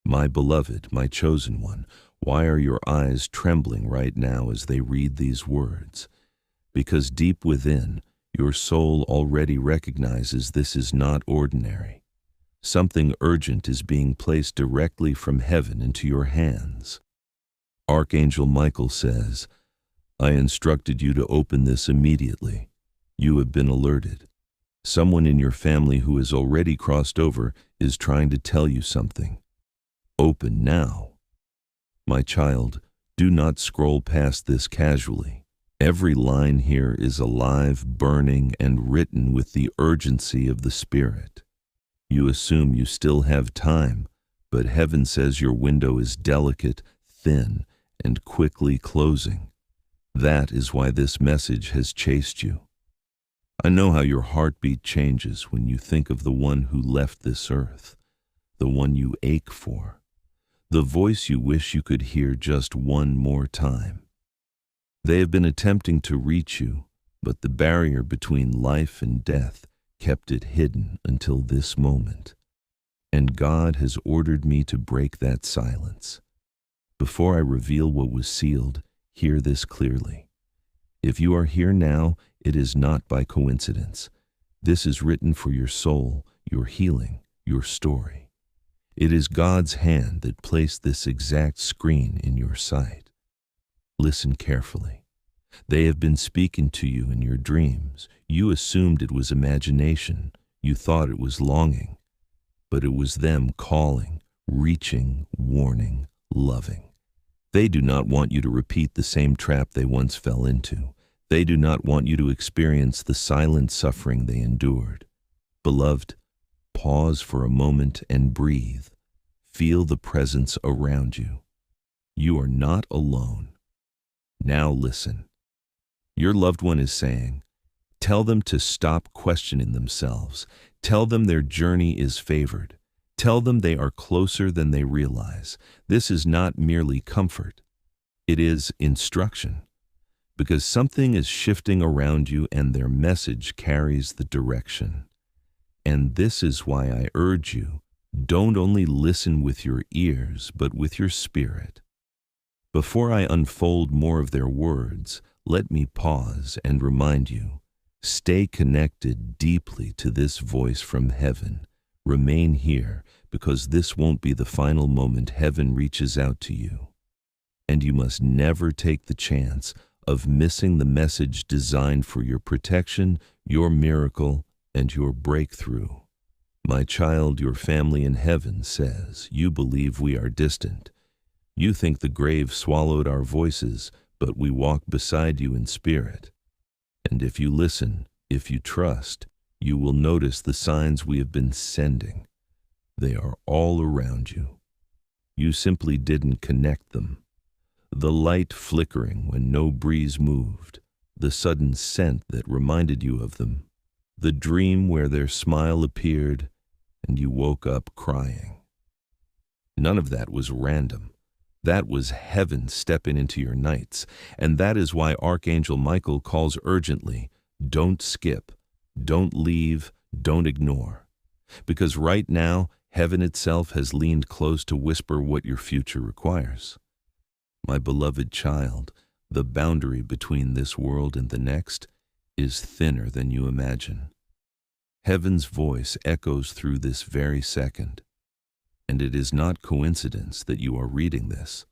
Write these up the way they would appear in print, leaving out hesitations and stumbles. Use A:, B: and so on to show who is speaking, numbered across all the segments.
A: My beloved, my chosen one, why are your eyes trembling right now as they read these words? Because deep within, your soul already recognizes this is not ordinary. Something urgent is being placed directly from heaven into your hands. Archangel Michael says, I instructed you to open this immediately. You have been alerted. Someone in your family who has already crossed over is trying to tell you something. Open now. My child, do not scroll past this casually. Every line here is alive, burning, and written with the urgency of the Spirit. You assume you still have time, but heaven says your window is delicate, thin, and quickly closing. That is why this message has chased you. I know how your heartbeat changes when you think of the one who left this earth, the one you ache for, the voice you wish you could hear just one more time. They have been attempting to reach you, but the barrier between life and death kept it hidden until this moment. And God has ordered me to break that silence. Before I reveal what was sealed, hear this clearly. If you are here now, it is not by coincidence. This is written for your soul, your healing, your story. It is God's hand that placed this exact screen in your sight. Listen carefully. They have been speaking to you in your dreams. You assumed it was imagination. You thought it was longing. But it was them calling, reaching, warning, loving. They do not want you to repeat the same trap they once fell into. They do not want you to experience the silent suffering they endured. Beloved, pause for a moment and breathe. Feel the presence around you. You are not alone. Now listen. Your loved one is saying, tell them to stop questioning themselves. Tell them their journey is favored. Tell them they are closer than they realize. This is not merely comfort. It is instruction. Because something is shifting around you and their message carries the direction. And this is why I urge you, don't only listen with your ears, but with your spirit. Before I unfold more of their words, let me pause and remind you, stay connected deeply to this voice from heaven. Remain here, because this won't be the final moment heaven reaches out to you. And you must never take the chance of missing the message designed for your protection, your miracle, and your breakthrough. My child, your family in heaven says, you believe we are distant. You think the grave swallowed our voices, but we walk beside you in spirit. And if you listen, if you trust, you will notice the signs we have been sending. They are all around you. You simply didn't connect them. The light flickering when no breeze moved, the sudden scent that reminded you of them, the dream where their smile appeared and you woke up crying. None of that was random. That was heaven stepping into your nights, and that is why Archangel Michael calls urgently, don't skip, don't leave, don't ignore. Because right now, heaven itself has leaned close to whisper what your future requires. My beloved child, the boundary between this world and the next is thinner than you imagine. Heaven's voice echoes through this very second, and it is not coincidence that you are reading this.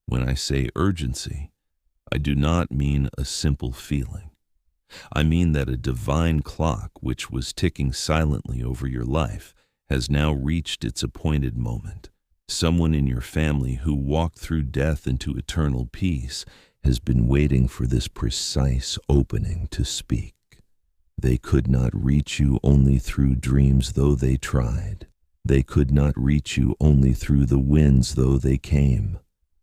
A: When I say urgency, I do not mean a simple feeling. I mean that a divine clock which was ticking silently over your life has now reached its appointed moment. Someone in your family who walked through death into eternal peace has been waiting for this precise opening to speak. They could not reach you only through dreams, though they tried. They could not reach you only through the winds, though they came.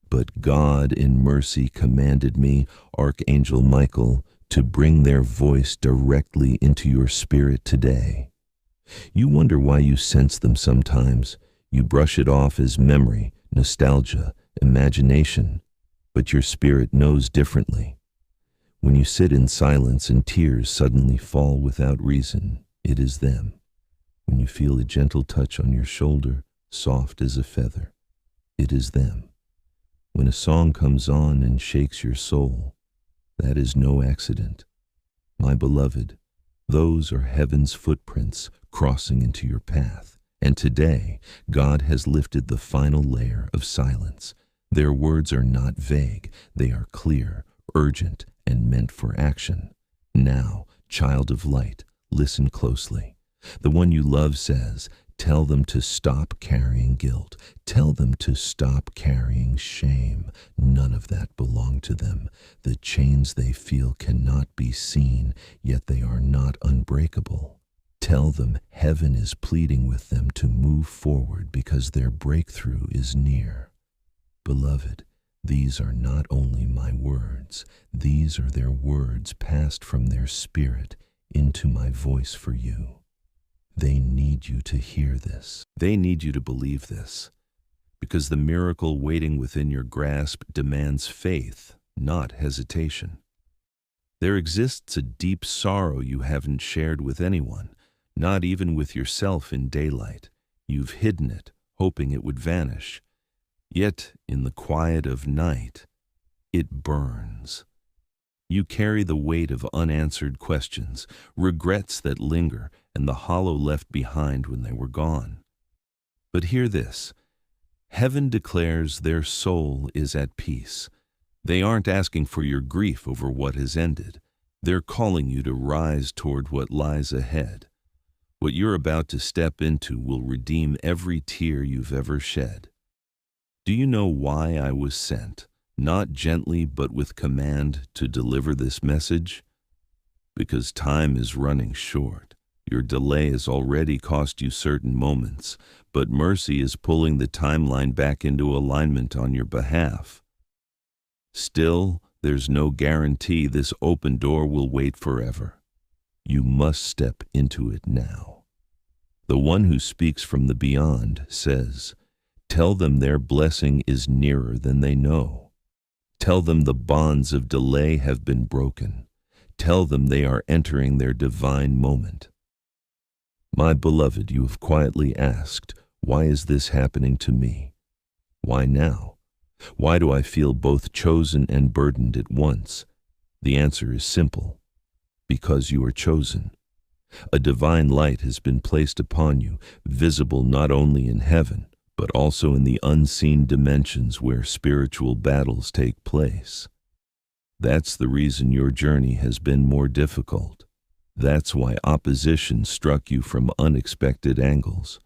A: But God in mercy commanded me, Archangel Michael, to bring their voice directly into your spirit today. You wonder why you sense them sometimes. You brush it off as memory, nostalgia, imagination, but your spirit knows differently. When you sit in silence and tears suddenly fall without reason, it is them. When you feel a gentle touch on your shoulder, soft as a feather. It is them. When a song comes on and shakes your soul, that is no accident. My beloved, those are heaven's footprints crossing into your path. And today, God has lifted the final layer of silence. Their words are not vague. They are clear, urgent, and meant for action. Now, child of light, listen closely. The one you love says, tell them to stop carrying guilt. Tell them to stop carrying shame. None of that belonged to them. The chains they feel cannot be seen, yet they are not unbreakable. Tell them heaven is pleading with them to move forward because their breakthrough is near. Beloved, these are not only my words, these are their words passed from their spirit into my voice for you. They need you to hear this. They need you to believe this, because the miracle waiting within your grasp demands faith, not hesitation. There exists a deep sorrow you haven't shared with anyone, not even with yourself in daylight. You've hidden it, hoping it would vanish. Yet, in the quiet of night, it burns. You carry the weight of unanswered questions, regrets that linger, and the hollow left behind when they were gone. But hear this. Heaven declares their soul is at peace. They aren't asking for your grief over what has ended. They're calling you to rise toward what lies ahead. What you're about to step into will redeem every tear you've ever shed. Do you know why I was sent, not gently but with command, to deliver this message? Because time is running short. Your delay has already cost you certain moments, but mercy is pulling the timeline back into alignment on your behalf. Still, there's no guarantee this open door will wait forever. You must step into it now. The one who speaks from the beyond says, tell them their blessing is nearer than they know. Tell them the bonds of delay have been broken. Tell them they are entering their divine moment. My beloved, you have quietly asked, why is this happening to me? Why now? Why do I feel both chosen and burdened at once? The answer is simple. Because you are chosen. A divine light has been placed upon you, visible not only in heaven, but also in the unseen dimensions where spiritual battles take place. That's the reason your journey has been more difficult. That's why opposition struck you from unexpected angles,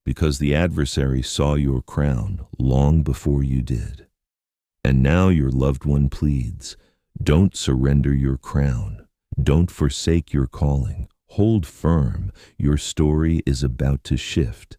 A: because the adversary saw your crown long before you did. And now your loved one pleads, don't surrender your crown. Don't forsake your calling. Hold firm. Your story is about to shift.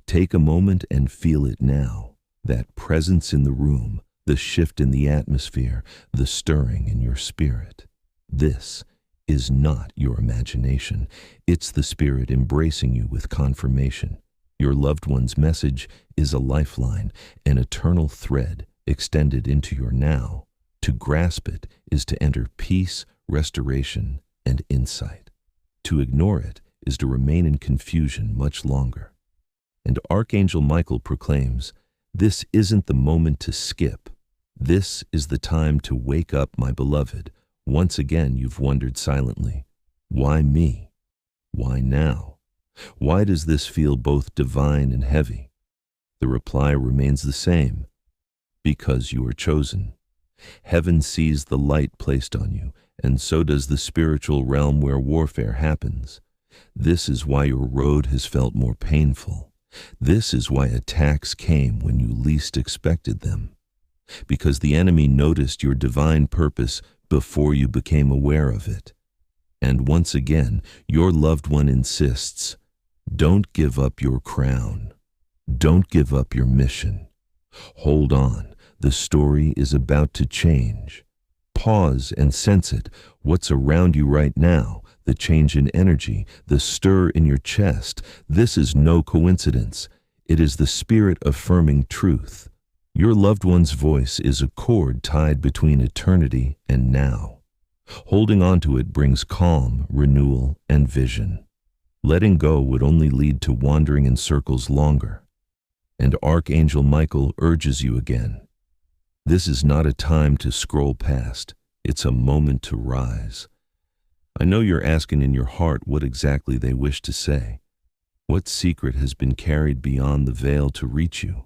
A: Take a moment and feel it now. That presence in the room, the shift in the atmosphere, the stirring in your spirit. This is not your imagination. It's the Spirit embracing you with confirmation. Your loved one's message is a lifeline, an eternal thread extended into your now. To grasp it is to enter peace, restoration, and insight. To ignore it is to remain in confusion much longer. And Archangel Michael proclaims, this isn't the moment to skip. This is the time to wake up, my beloved. Once again, you've wondered silently, why me? Why now? Why does this feel both divine and heavy? The reply remains the same. Because you are chosen. Heaven sees the light placed on you, and so does the spiritual realm where warfare happens. This is why your road has felt more painful. This is why attacks came when you least expected them. Because the enemy noticed your divine purpose before you became aware of it. And once again, your loved one insists, don't give up your crown. Don't give up your mission. Hold on, the story is about to change. Pause and sense it, what's around you right now, the change in energy, the stir in your chest. This is no coincidence. It is the Spirit affirming truth. Your loved one's voice is a cord tied between eternity and now. Holding on to it brings calm, renewal, and vision. Letting go would only lead to wandering in circles longer. And Archangel Michael urges you again. This is not a time to scroll past. It's a moment to rise. I know you're asking in your heart what exactly they wish to say. What secret has been carried beyond the veil to reach you?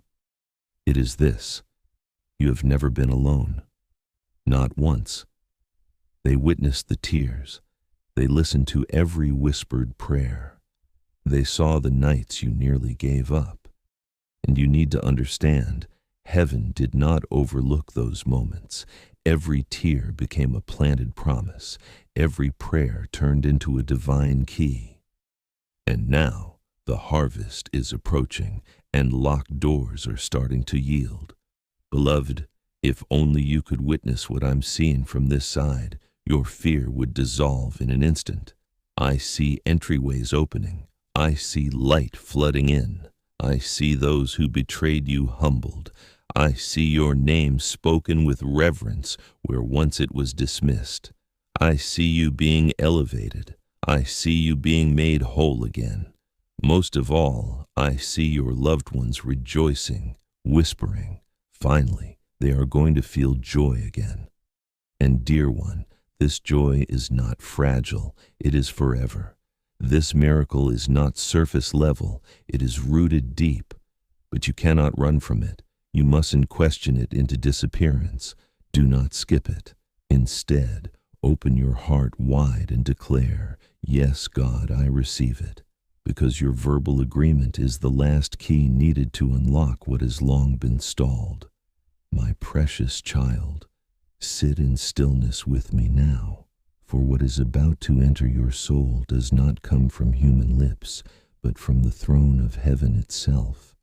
A: It is this: you have never been alone. Not once. They witnessed the tears. They listened to every whispered prayer. They saw the nights you nearly gave up. And you need to understand, heaven did not overlook those moments. Every tear became a planted promise. Every prayer turned into a divine key. And now, the harvest is approaching, and locked doors are starting to yield. Beloved, if only you could witness what I'm seeing from this side, your fear would dissolve in an instant. I see entryways opening. I see light flooding in. I see those who betrayed you humbled. I see your name spoken with reverence where once it was dismissed. I see you being elevated. I see you being made whole again. Most of all, I see your loved ones rejoicing, whispering, finally, they are going to feel joy again. And dear one, this joy is not fragile, it is forever. This miracle is not surface level, it is rooted deep. But you cannot run from it. You mustn't question it into disappearance. Do not skip it. Instead, open your heart wide and declare, yes, God, I receive it. Because your verbal agreement is the last key needed to unlock what has long been stalled. My precious child, sit in stillness with me now, for what is about to enter your soul does not come from human lips, but from the throne of heaven itself.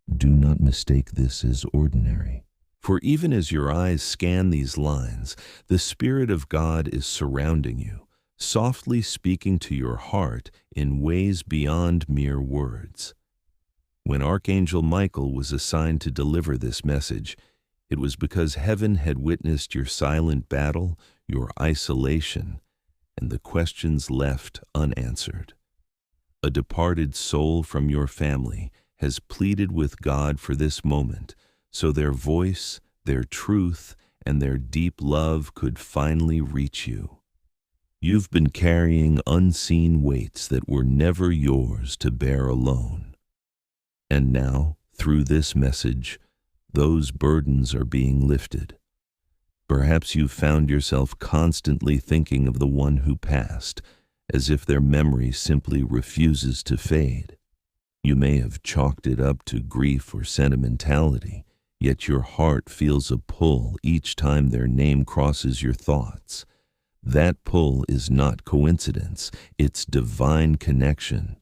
A: Do not mistake this as ordinary. For even as your eyes scan these lines, the Spirit of God is surrounding you, softly speaking to your heart in ways beyond mere words. When Archangel Michael was assigned to deliver this message, it was because heaven had witnessed your silent battle, your isolation, and the questions left unanswered. A departed soul from your family has pleaded with God for this moment, so their voice, their truth, and their deep love could finally reach you. You've been carrying unseen weights that were never yours to bear alone. And now, through this message, those burdens are being lifted. Perhaps you've found yourself constantly thinking of the one who passed, as if their memory simply refuses to fade. You may have chalked it up to grief or sentimentality, yet your heart feels a pull each time their name crosses your thoughts. That pull is not coincidence, it's divine connection.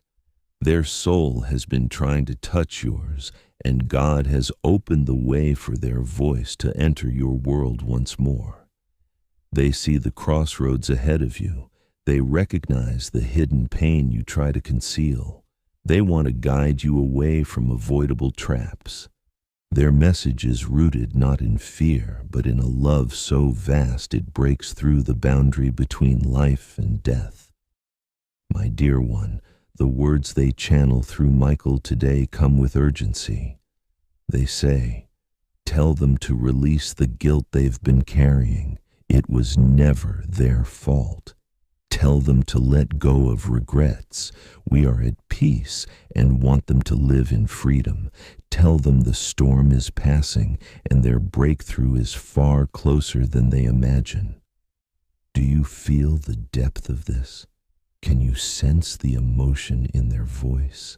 A: Their soul has been trying to touch yours, and God has opened the way for their voice to enter your world once more. They see the crossroads ahead of you. They recognize the hidden pain you try to conceal. They want to guide you away from avoidable traps. Their message is rooted not in fear, but in a love so vast it breaks through the boundary between life and death. My dear one, the words they channel through Michael today come with urgency. They say, tell them to release the guilt they've been carrying. It was never their fault. Tell them to let go of regrets. We are at peace and want them to live in freedom. Tell them the storm is passing and their breakthrough is far closer than they imagine. Do you feel the depth of this? Can you sense the emotion in their voice?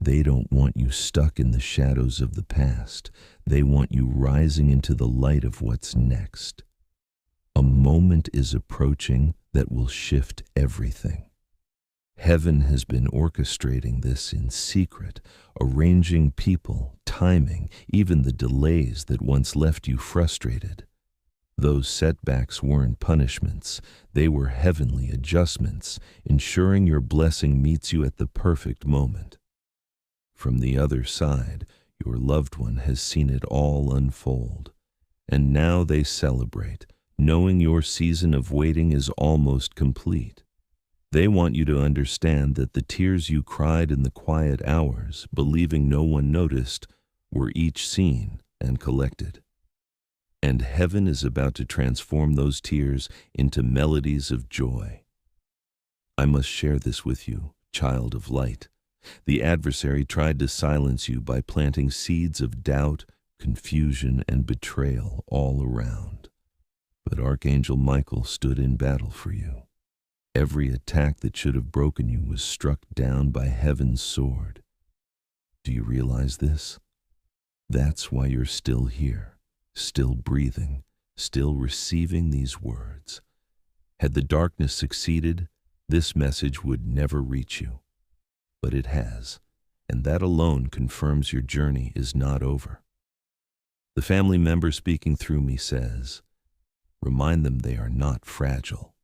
A: They don't want you stuck in the shadows of the past. They want you rising into the light of what's next. A moment is approaching that will shift everything. Heaven has been orchestrating this in secret, arranging people, timing, even the delays that once left you frustrated. Those setbacks weren't punishments, they were heavenly adjustments, ensuring your blessing meets you at the perfect moment. From the other side, your loved one has seen it all unfold, and now they celebrate, knowing your season of waiting is almost complete. They want you to understand that the tears you cried in the quiet hours, believing no one noticed, were each seen and collected. And heaven is about to transform those tears into melodies of joy. I must share this with you, child of light. The adversary tried to silence you by planting seeds of doubt, confusion, and betrayal all around. But Archangel Michael stood in battle for you. Every attack that should have broken you was struck down by heaven's sword. Do you realize this? That's why you're still here, still breathing, still receiving these words. Had the darkness succeeded, this message would never reach you. But it has, and that alone confirms your journey is not over. The family member speaking through me says, remind them they are not fragile.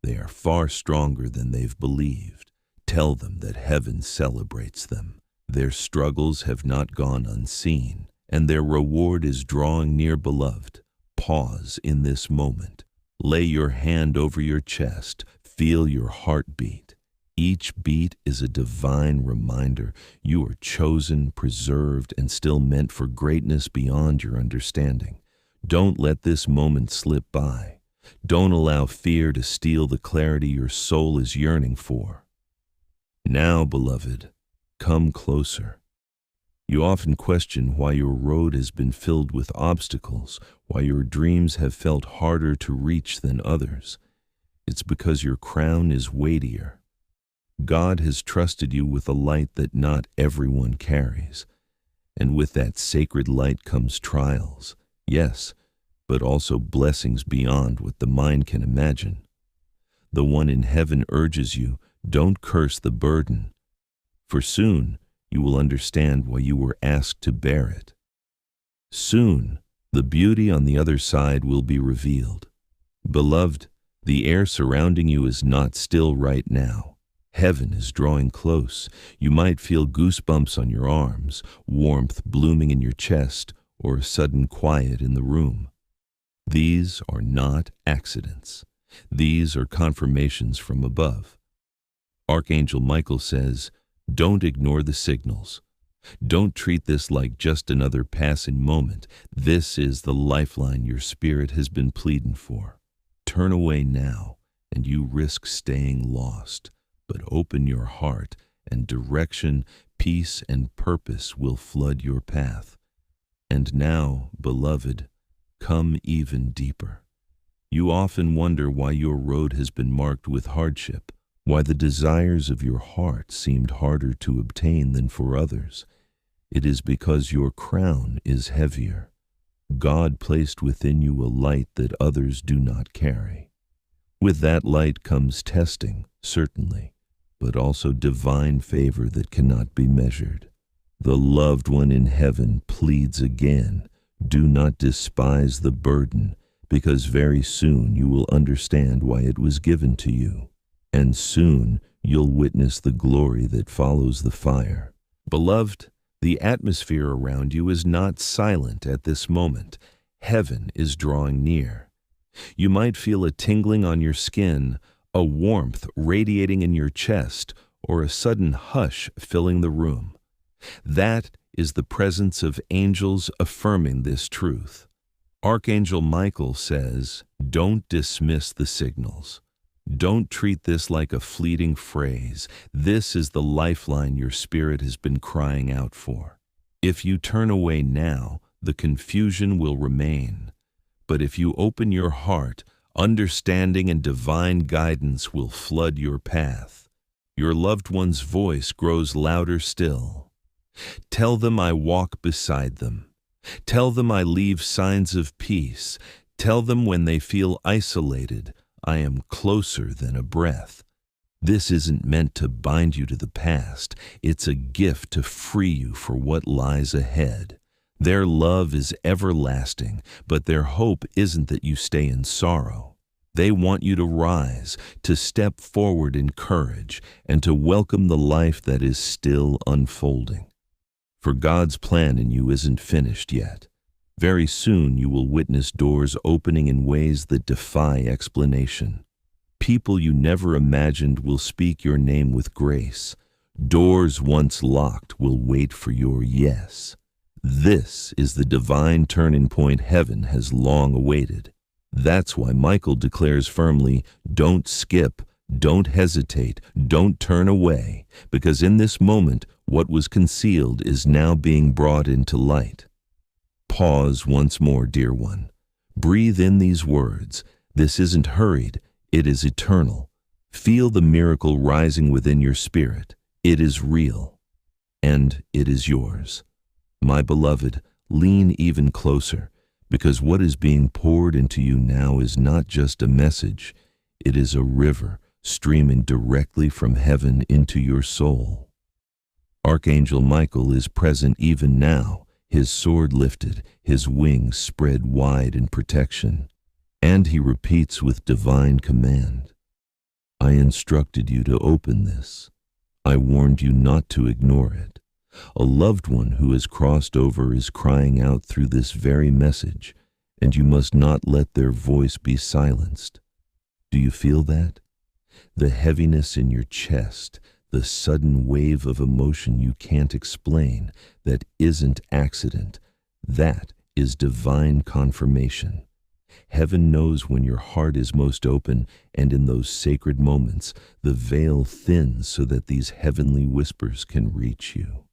A: They are far stronger than they've believed. Tell them that heaven celebrates them. Their struggles have not gone unseen, and their reward is drawing near, beloved. Pause in this moment. Lay your hand over your chest. Feel your heart beat. Each beat is a divine reminder you are chosen, preserved, and still meant for greatness beyond your understanding. Don't let this moment slip by. Don't allow fear to steal the clarity your soul is yearning for. Now, beloved, come closer. You often question why your road has been filled with obstacles, why your dreams have felt harder to reach than others. It's because your crown is weightier. God has trusted you with a light that not everyone carries. And with that sacred light comes trials, yes, but also blessings beyond what the mind can imagine. The one in heaven urges you, don't curse the burden, for soon you will understand why you were asked to bear it. Soon, the beauty on the other side will be revealed. Beloved, the air surrounding you is not still right now. Heaven is drawing close. You might feel goosebumps on your arms, warmth blooming in your chest, or a sudden quiet in the room. These are not accidents. These are confirmations from above. Archangel Michael says, don't ignore the signals. Don't treat this like just another passing moment. This is the lifeline your spirit has been pleading for. Turn away now, and you risk staying lost. But open your heart, and direction, peace, and purpose will flood your path. And now, beloved, come even deeper. You often wonder why your road has been marked with hardship, why the desires of your heart seemed harder to obtain than for others. It is because your crown is heavier. God placed within you a light that others do not carry. With that light comes testing, certainly, but also divine favor that cannot be measured. The loved one in heaven pleads again, do not despise the burden, because very soon you will understand why it was given to you, and soon you'll witness the glory that follows the fire. Beloved, the atmosphere around you is not silent at this moment. Heaven is drawing near. You might feel a tingling on your skin, a warmth radiating in your chest, or a sudden hush filling the room. That is the presence of angels affirming this truth. Archangel Michael says, don't dismiss the signals. Don't treat this like a fleeting phrase. This is the lifeline your spirit has been crying out for. If you turn away now, the confusion will remain. But if you open your heart, understanding and divine guidance will flood your path. Your loved one's voice grows louder still. Tell them I walk beside them. Tell them I leave signs of peace. Tell them when they feel isolated, I am closer than a breath. This isn't meant to bind you to the past. It's a gift to free you for what lies ahead. Their love is everlasting, but their hope isn't that you stay in sorrow. They want you to rise, to step forward in courage, and to welcome the life that is still unfolding. For God's plan in you isn't finished yet. Very soon you will witness doors opening in ways that defy explanation. People you never imagined will speak your name with grace. Doors once locked will wait for your yes. This is the divine turning point heaven has long awaited. That's why Michael declares firmly, don't skip, don't hesitate, don't turn away, because in this moment, what was concealed is now being brought into light. Pause once more, dear one. Breathe in these words. This isn't hurried, it is eternal. Feel the miracle rising within your spirit. It is real, and it is yours. My beloved, lean even closer, because what is being poured into you now is not just a message, it is a river streaming directly from heaven into your soul. Archangel Michael is present even now, his sword lifted, his wings spread wide in protection, and he repeats with divine command, I instructed you to open this. I warned you not to ignore it. A loved one who has crossed over is crying out through this very message, and you must not let their voice be silenced. Do you feel that? The heaviness in your chest, the sudden wave of emotion you can't explain, that isn't accident, that is divine confirmation. Heaven knows when your heart is most open, and in those sacred moments, the veil thins so that these heavenly whispers can reach you.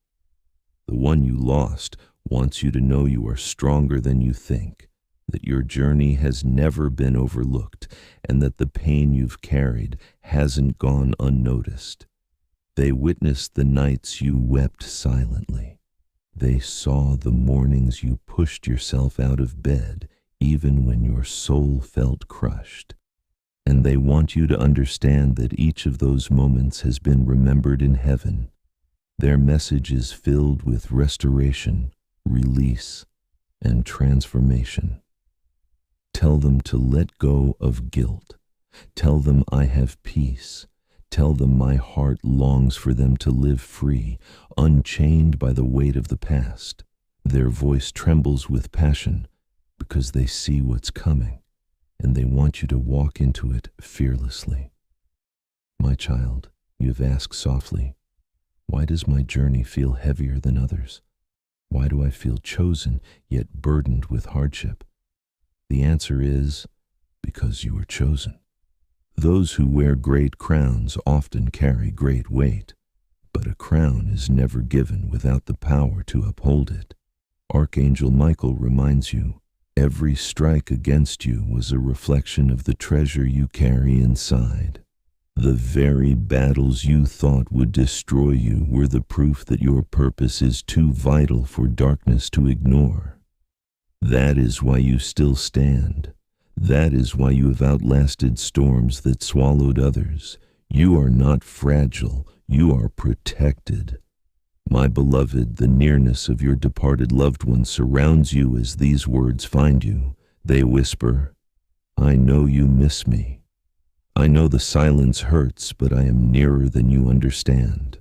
A: The one you lost wants you to know you are stronger than you think, that your journey has never been overlooked, and that the pain you've carried hasn't gone unnoticed. They witnessed the nights you wept silently. They saw the mornings you pushed yourself out of bed, even when your soul felt crushed. And they want you to understand that each of those moments has been remembered in heaven. Their message is filled with restoration, release, and transformation. Tell them to let go of guilt. Tell them I have peace. Tell them my heart longs for them to live free, unchained by the weight of the past. Their voice trembles with passion because they see what's coming, and they want you to walk into it fearlessly. My child, you have asked softly, why does my journey feel heavier than others? Why do I feel chosen, yet burdened with hardship? The answer is, because you are chosen. Those who wear great crowns often carry great weight, but a crown is never given without the power to uphold it. Archangel Michael reminds you, every strike against you was a reflection of the treasure you carry inside. The very battles you thought would destroy you were the proof that your purpose is too vital for darkness to ignore. That is why you still stand. That is why you have outlasted storms that swallowed others. You are not fragile, you are protected. My beloved, the nearness of your departed loved one surrounds you as these words find you. They whisper, I know you miss me. I know the silence hurts, but I am nearer than you understand.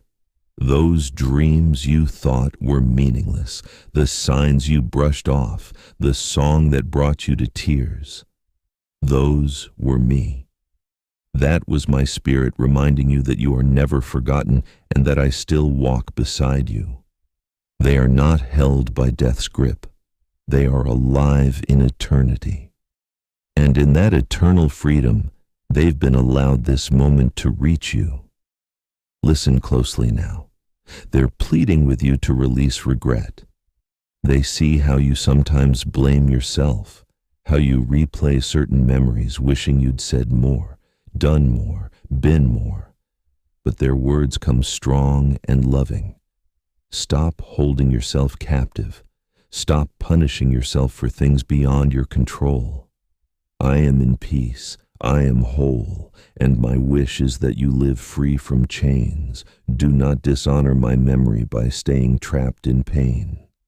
A: Those dreams you thought were meaningless, the signs you brushed off, the song that brought you to tears, those were me. That was my spirit reminding you that you are never forgotten and that I still walk beside you. They are not held by death's grip. They are alive in eternity. And in that eternal freedom, they've been allowed this moment to reach you. Listen closely now. They're pleading with you to release regret. They see how you sometimes blame yourself, how you replay certain memories wishing you'd said more, done more, been more. But their words come strong and loving. Stop holding yourself captive. Stop punishing yourself for things beyond your control. I am in peace. I am whole, and my wish is that you live free from chains. Do not dishonor my memory by staying trapped in pain.